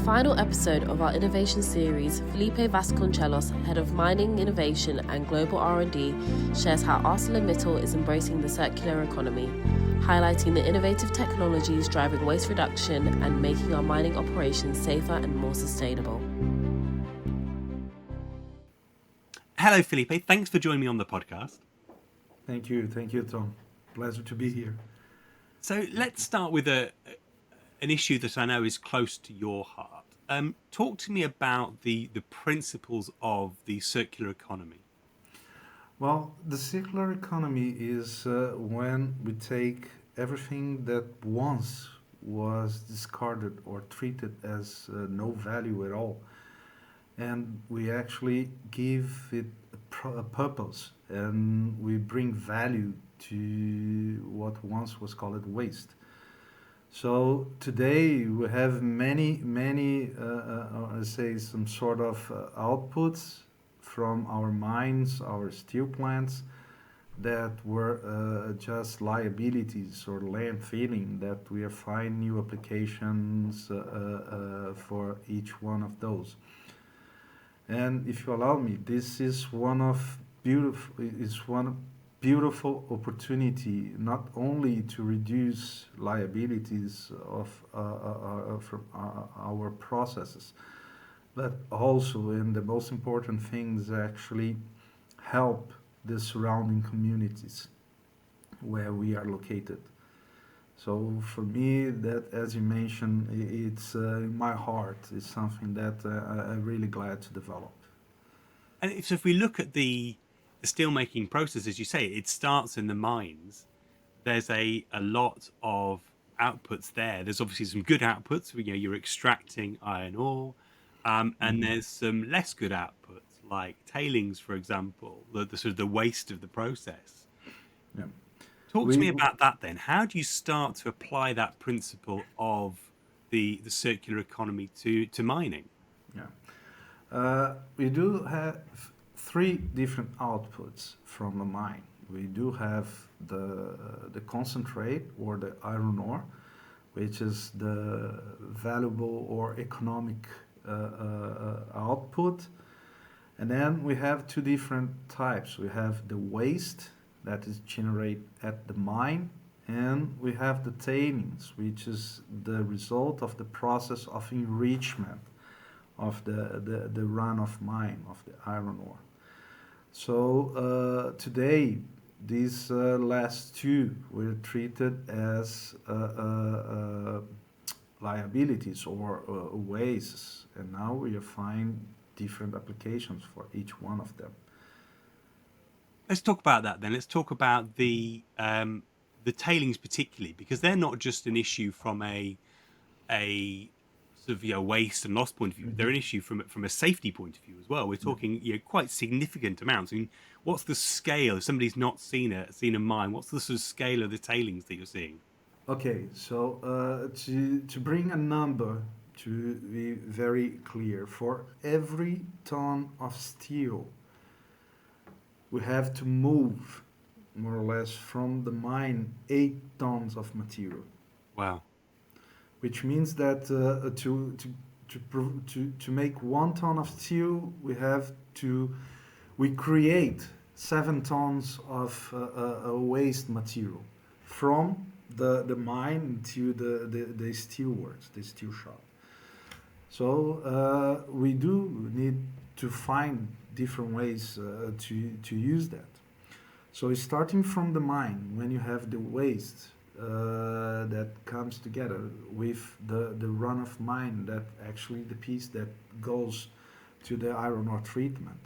final episode of our innovation series, Filipe Vasconcelos, Head of Mining Innovation and Global R&D, shares how ArcelorMittal is embracing the circular economy, highlighting the innovative technologies driving waste reduction and making our mining operations safer and more sustainable. Hello, Filipe. Thanks for joining me on the podcast. Thank you, Tom. Pleasure to be here. So let's start with an issue that I know is close to your heart. Talk to me about the principles of the circular economy. Well, the circular economy is when we take everything that once was discarded or treated as no value at all, and we actually give it a purpose, and we bring value to what once was called waste. So today we have many, let's say, some sort of outputs from our mines, our steel plants, that were just liabilities or landfilling, that we are finding new applications for each one of those. And if you allow me, this is one beautiful opportunity, not only to reduce liabilities of from our processes, but also, and the most important thing is actually help the surrounding communities where we are located. So for me, that, as you mentioned, it's in my heart. It's something that I'm really glad to develop. And so if we look at the steelmaking process, as you say, it starts in the mines. There's a lot of outputs there. There's obviously some good outputs. You're extracting iron ore, and there's some less good outputs, like tailings, for example, the sort of the waste of the process. Yeah. Talk to me about that then. How do you start to apply that principle of the circular economy to mining? Yeah. We do have three different outputs from a mine. We do have the concentrate or the iron ore, which is the valuable or economic output. And then we have two different types. We have the waste that is generated at the mine, and we have the tailings, which is the result of the process of enrichment of the run of mine of the iron ore. So today, these last two were treated as liabilities or wastes, and now we find different applications for each one of them. Let's talk about that then. Let's talk about the tailings particularly, because they're not just an issue from a sort of waste and loss point of view. Mm-hmm. They're an issue from a safety point of view as well. We're talking quite significant amounts. I mean, what's the scale? If somebody's not seen a mine, what's the sort of scale of the tailings that you're seeing? Okay, so to bring a number to be very clear, for every ton of steel, we have to move more or less from the mine 8 tons of material. Wow. Which means that to make 1 ton of steel, we create 7 tons of waste material from the mine to the steel works, the steel shop. So we do need to find different ways to use that. So starting from the mine, when you have the waste that comes together with the run of mine, that actually the piece that goes to the iron ore treatment.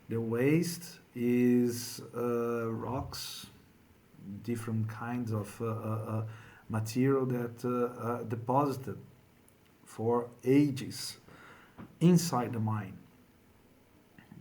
The waste is rocks, different kinds of material that deposited for ages inside the mine,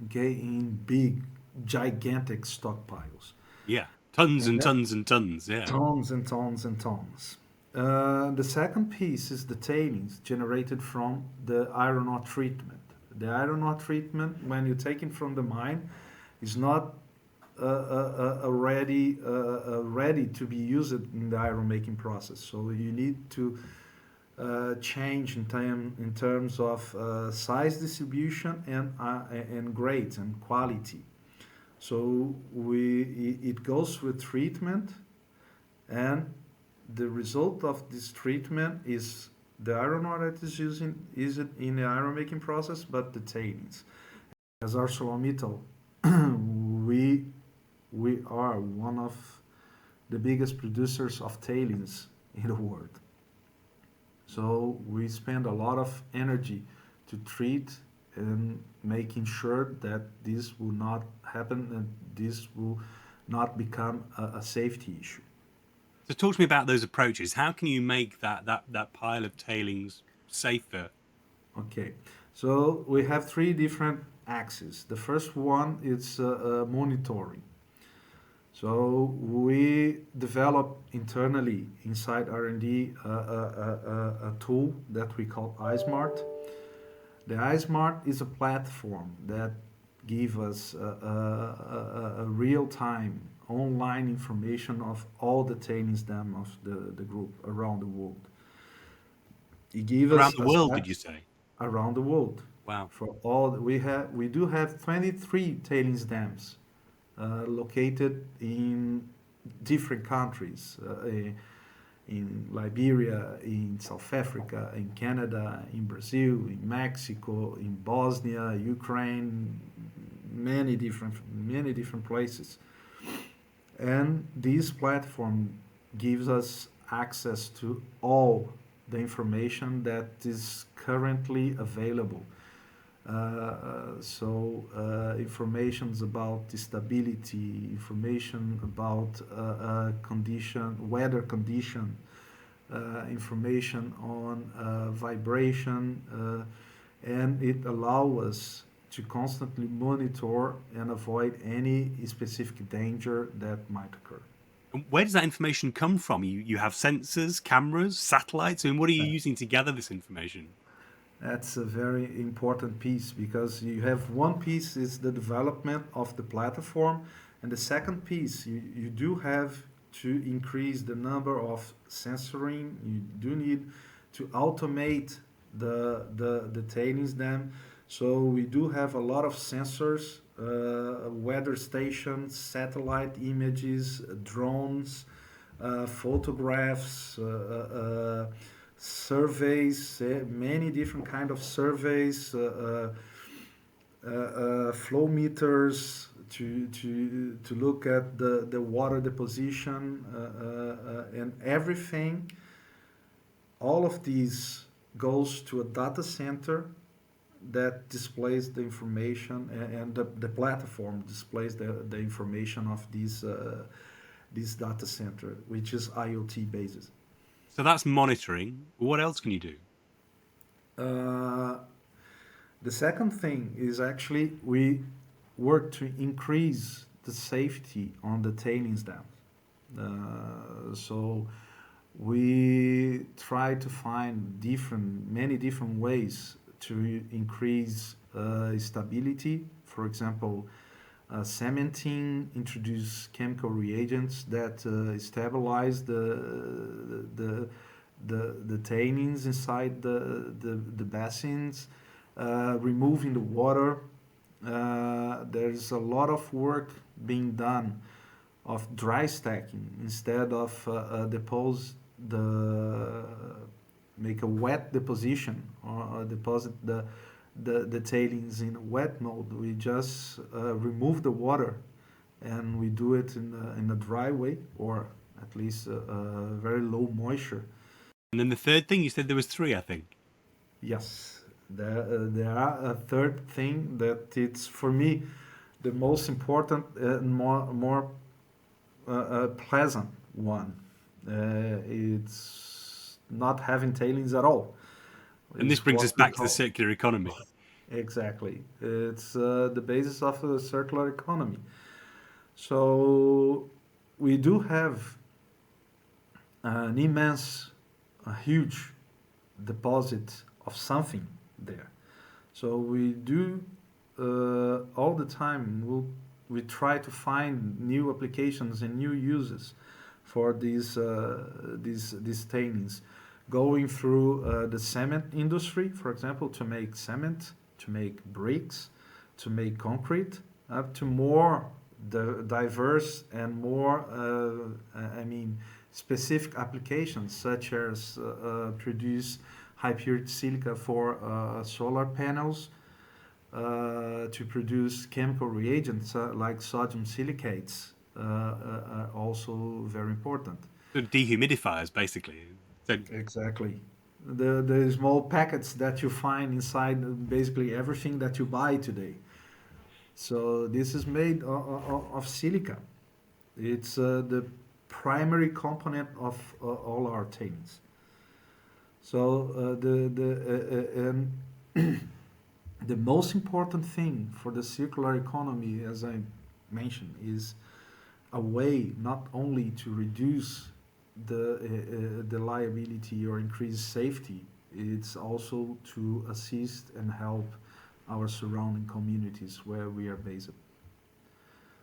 okay, in big, gigantic stockpiles. Yeah, tons and tons and tons, yeah. Tons and tons and tons. The second piece is the tailings generated from the iron ore treatment. The iron ore treatment, when you take it from the mine, is not ready to be used in the iron making process. So you need to change in terms of size distribution and grades and quality. So it goes with treatment, and the result of this treatment is the iron ore that is using isn't in the iron making process, but the tailings. As ArcelorMittal, we we are one of the biggest producers of tailings in the world. So we spend a lot of energy to treat and making sure that this will not happen and this will not become a safety issue. So talk to me about those approaches. How can you make that pile of tailings safer? Okay, so we have three different axes. The first one is monitoring. So we develop internally inside R&D a tool that we call iSmart. The iSmart is a platform that gives us a real-time online information of all the tailings dam of the group around the world. It gives Around us the world, did you say? around the world. Wow. For all we do have 23 tailings dams located in different countries, in Liberia, in South Africa, in Canada, in Brazil, in Mexico, in Bosnia, Ukraine, many different places. And this platform gives us access to all the information that is currently available. Informations about stability, information about weather condition, information on vibration, and it allows us to constantly monitor and avoid any specific danger that might occur. And where does that information come from? You have sensors, cameras, satellites. I mean, what are you using to gather this information? That's a very important piece because you have one piece is the development of the platform, and the second piece you do have to increase the number of sensoring. You do need to automate the tailings dam. So we do have a lot of sensors, weather stations, satellite images, drones, photographs. Surveys, many different kind of surveys, flow meters to look at the water deposition and everything. All of these goes to a data center that displays the information, and the platform displays the information of this data center, which is IoT basis. So that's monitoring. What else can you do? The second thing is actually we work to increase the safety on the tailings dams. So we try to find many different ways to increase stability. For example, cementing, introduce chemical reagents that stabilize the tailings inside the basins, removing the water. There's a lot of work being done of dry stacking instead of make a wet deposition or deposit the tailings in a wet mode. We just remove the water and we do it in a dry way, or at least very low moisture. And then the third thing, you said there was three, I think. Yes, there are a third thing that it's for me the most important and more pleasant one. It's not having tailings at all. And this It's brings what us we back to the call circular economy. exactly. It's the basis of the circular economy. So we do have an a huge deposit of something there. So we do all the time. We try to find new applications and new uses for these tailings. going through the cement industry, for example, to make cement, to make bricks, to make concrete, up to more diverse and more, I mean, specific applications, such as produce high purity silica for solar panels, to produce chemical reagents like sodium silicates, are also very important. Sort of dehumidifiers, basically. So, Exactly. The small packets that you find inside basically everything that you buy today. So this is made of silica. It's the primary component of all our tailings. So and the most important thing for the circular economy, as I mentioned, is a way not only to reduce the liability or increase safety, it's also to assist and help our surrounding communities where we are based.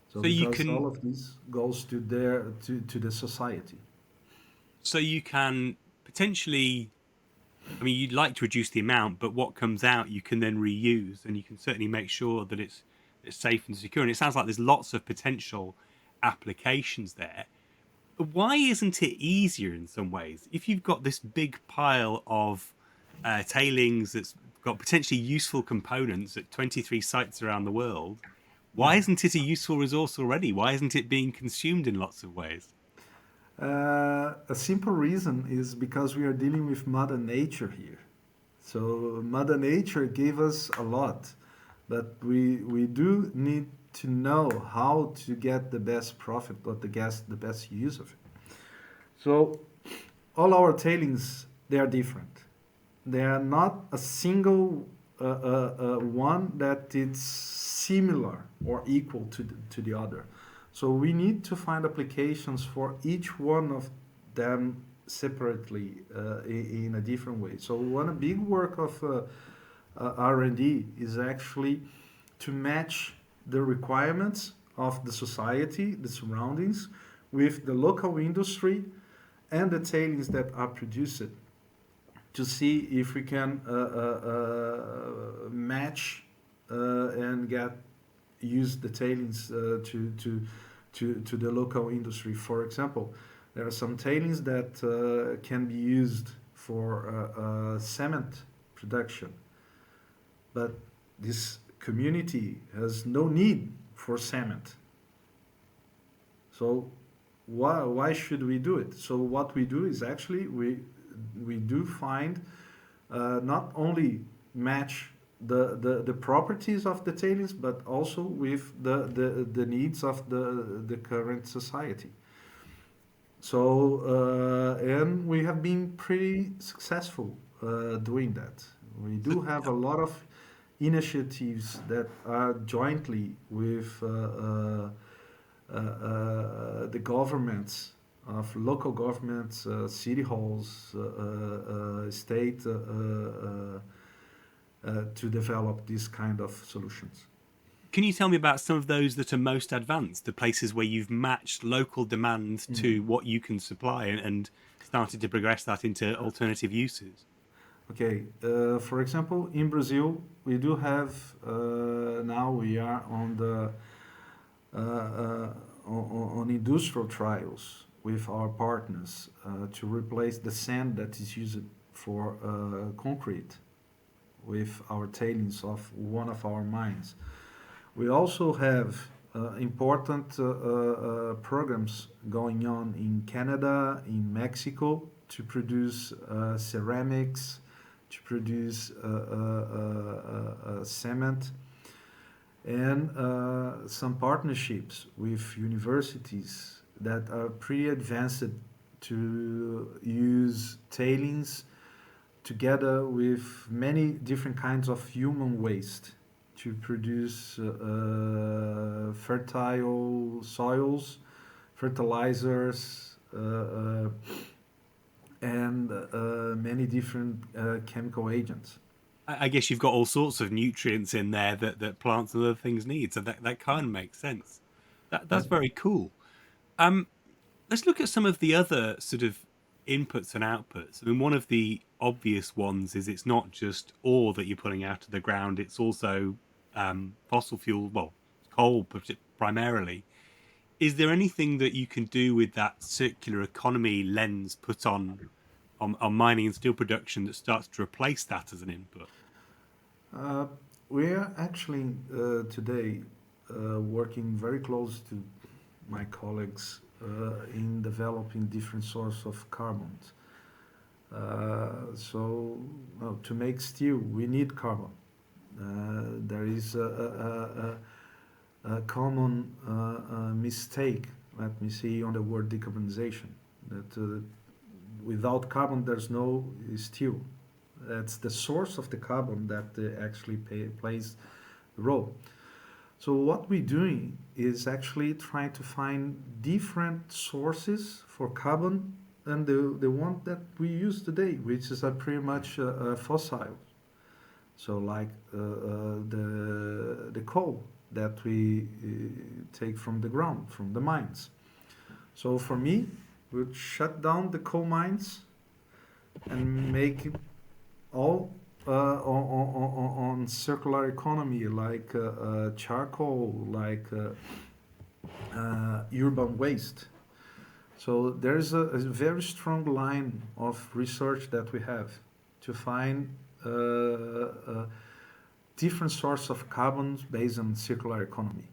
So so you because can all of this goes to their to the society. so you can potentially, I mean, you'd like to reduce the amount, but what comes out you can then reuse, and you can certainly make sure that it's safe and secure. And it sounds like there's lots of potential applications there. But why isn't it easier in some ways? If you've got this big pile of tailings that's got potentially useful components at 23 sites around the world, why isn't it a useful resource already? Why isn't it being consumed in lots of ways? A simple reason is because we are dealing with Mother Nature here. So Mother Nature gave us a lot, but we do need to know how to get the best profit or the best use of it. So all our tailings, they are different. They are not a single one that is similar or equal to the other. So we need to find applications for each one of them separately in a different way. So one big work of R&D is actually to match the requirements of the society, the surroundings, with the local industry and the tailings that are produced, to see if we can match and get use the tailings to the local industry. For example, there are some tailings that can be used for cement production, but this community has no need for cement. So why should we do it? So what we do is actually we do find not only match the properties of the tailings, but also with the needs of the current society. So and we have been pretty successful doing that. We So, do have a lot of initiatives that are jointly with the governments of local governments, city halls, state, to develop these kind of solutions. can you tell me about some of those that are most advanced, the places where you've matched local demand to what you can supply, and started to progress that into alternative uses? Okay, for example, in Brazil, we do have now we are on the on industrial trials with our partners to replace the sand that is used for concrete with our tailings of one of our mines. We also have important programs going on in Canada, in Mexico, to produce ceramics, to produce cement, and some partnerships with universities that are pretty advanced to use tailings together with many different kinds of human waste to produce fertile soils, fertilizers, and many different chemical agents. I guess you've got all sorts of nutrients in there that plants and other things need, so that kind of makes sense. That's Uh, very cool. Um, let's look at some of the other sort of inputs and outputs. I mean, one of the obvious ones is it's not just ore that you're pulling out of the ground; it's also fossil fuel, well, coal primarily. Is there anything that you can do with that circular economy lens put on mining and steel production that starts to replace that as an input? Uh, we are actually today working very close to my colleagues in developing different sources of carbon. To make steel, we need carbon. There is a common mistake, let me see, on the word decarbonization, that without carbon there's no steel. That's the source of the carbon that actually plays the role. So what we're doing is actually trying to find different sources for carbon than the one that we use today, which is pretty much fossil. So like the coal that we take from the ground, from the mines. So for me, we'd shut down the coal mines and make it all on circular economy, like charcoal, like urban waste. So there's a very strong line of research that we have to find different sources of carbon based on circular economy.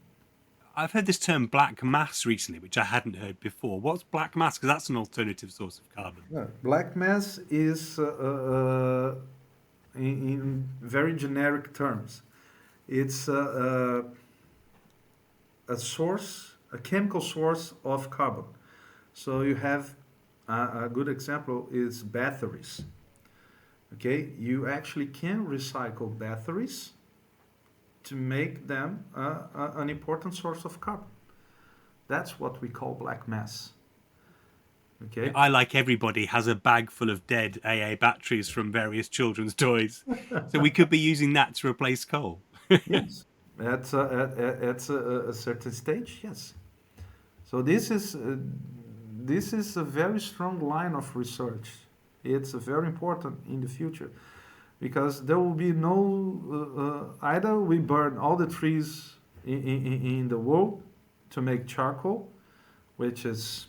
I've heard this term black mass recently, which I hadn't heard before. What's black mass? Because that's an alternative source of carbon. Yeah. Black mass is, in very generic terms, it's a source, a chemical source of carbon. So you have a good example is batteries. Okay, you actually can recycle batteries to make them an important source of carbon. That's what we call black mass. Okay. I, like everybody, has a bag full of dead AA batteries from various children's toys. So we could be using that to replace coal. Yes, at a certain stage, yes. So this is a very strong line of research. It's very important in the future because there will be no either we burn all the trees in the world to make charcoal, which is,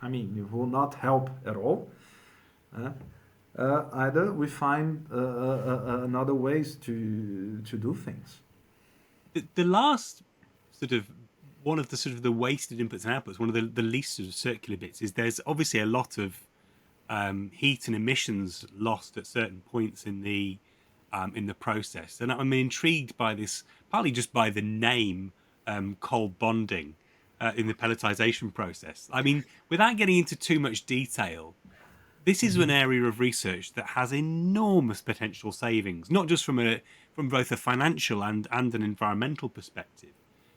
I mean, it will not help at all. Either we find another ways to do things. The last sort of one of the sort of the wasted inputs and outputs, one of the least sort of circular bits, is there's obviously a lot of heat and emissions lost at certain points in the process, and I'm intrigued by this partly just by the name cold bonding in the pelletization process. I mean, without getting into too much detail, this is an area of research that has enormous potential savings, not just from both a financial and an environmental perspective.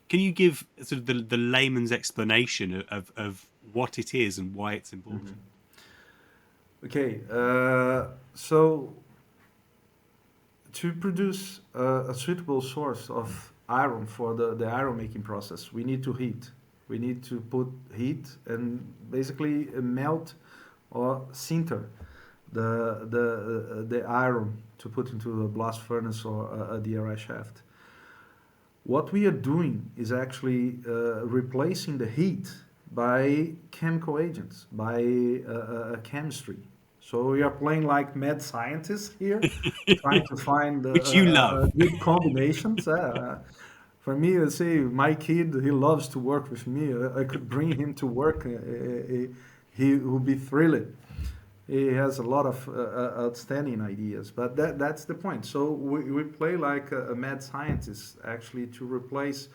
Can you give sort of the layman's explanation of what it is and why it's important? Okay, so to produce a suitable source of iron for the iron making process, we need to heat. We need to put heat and basically melt or sinter the iron to put into a blast furnace or a DRI shaft. What we are doing is actually replacing the heat by chemical agents, by chemistry. So we are playing like mad scientists here, trying to find Which you love. good combinations. For me, let's say my kid, he loves to work with me. I could bring him to work. He would be thrilled. He has a lot of outstanding ideas, but that's the point. So we play like a mad scientist actually to replace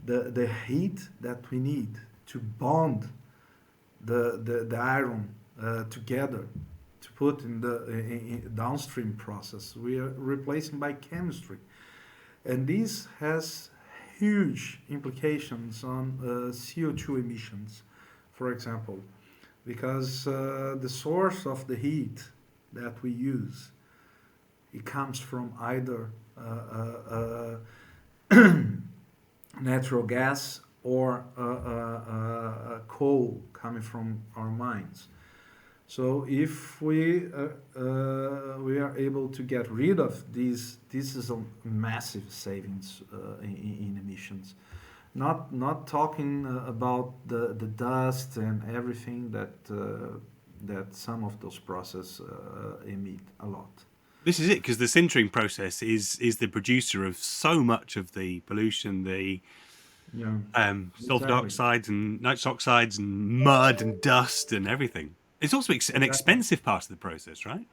the heat that we need to bond the iron together to put in the downstream process. We are replacing by chemistry, and this has huge implications on CO2 emissions, for example, because the source of the heat that we use, it comes from either natural gas or coal coming from our mines. So if we are able to get rid of these, this is a massive savings in emissions. Not talking about the dust and everything that some of those processes emit a lot. This is it, because the sintering process is the producer of so much of the pollution, the Yeah, sulfur exactly. dioxides and nitrous oxides and mud and dust and everything. It's also an Exactly. expensive part of the process, right?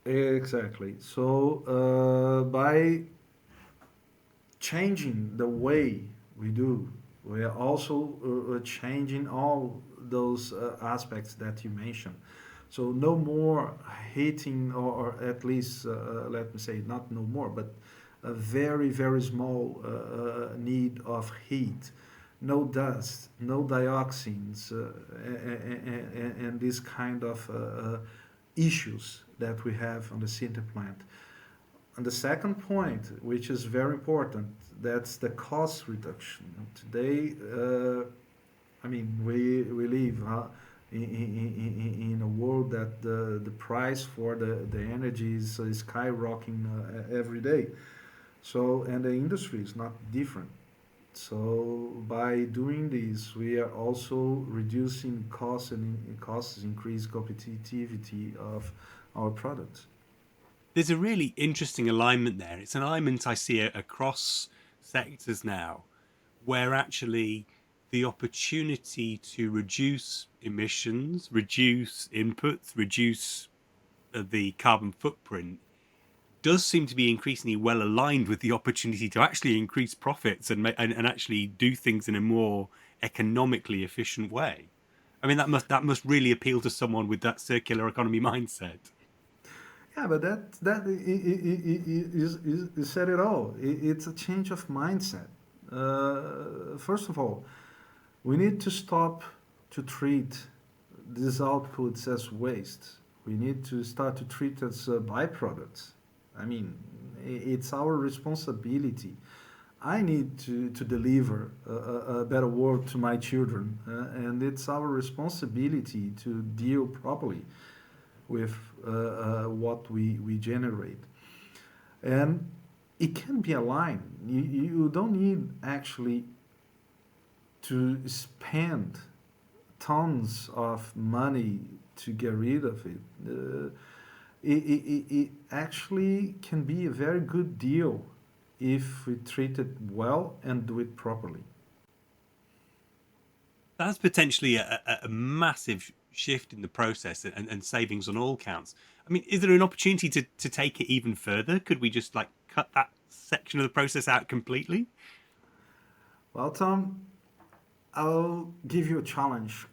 Exactly. So by changing the way we do, we are also changing all those aspects that you mentioned. So no more heating, or at least let me say not no more, but a very very small need of heat. No dust, no dioxins, and this kind of issues that we have on the sinter plant. And the second point, which is very important, that's the cost reduction. Today, I mean, we live in a world that the price for the energy is skyrocketing every day. So, and the industry is not different. So, by doing this, we are also reducing costs, and costs increase competitivity of our products. There's a really interesting alignment there. It's an alignment I see across sectors now, where actually the opportunity to reduce emissions, reduce inputs, reduce the carbon footprint does seem to be increasingly well aligned with the opportunity to actually increase profits and actually do things in a more economically efficient way. I mean, that must really appeal to someone with that circular economy mindset. Yeah, but you said it all. It's a change of mindset. First of all, we need to stop to treat these outputs as waste. We need to start to treat as byproducts. I mean, it's our responsibility. I need to deliver a better world to my children, and it's our responsibility to deal properly with what we generate. And it can be aligned. You don't need actually to spend tons of money to get rid of it. It actually can be a very good deal if we treat it well and do it properly. That's potentially a massive shift in the process and savings on all counts. I mean, is there an opportunity to take it even further? Could we just like cut that section of the process out completely? Well, Tom, I'll give you a challenge.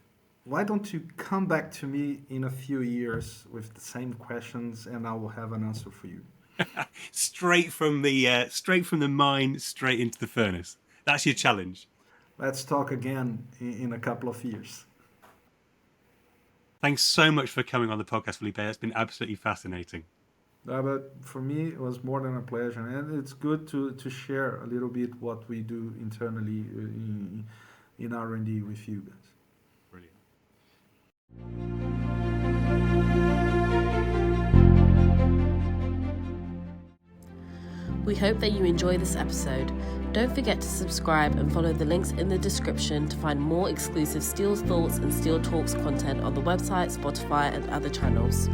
Why don't you come back to me in a few years with the same questions, and I will have an answer for you. Straight from the mine, straight into the furnace. That's your challenge. Let's talk again in a couple of years. Thanks so much for coming on the podcast, Felipe. It's been absolutely fascinating. But for me, it was more than a pleasure, and it's good to share a little bit what we do internally in R&D with you guys. Brilliant. We hope that you enjoy this episode. Don't forget to subscribe and follow the links in the description to find more exclusive Steel Thoughts and Steel Talks content on the website, Spotify, and other channels.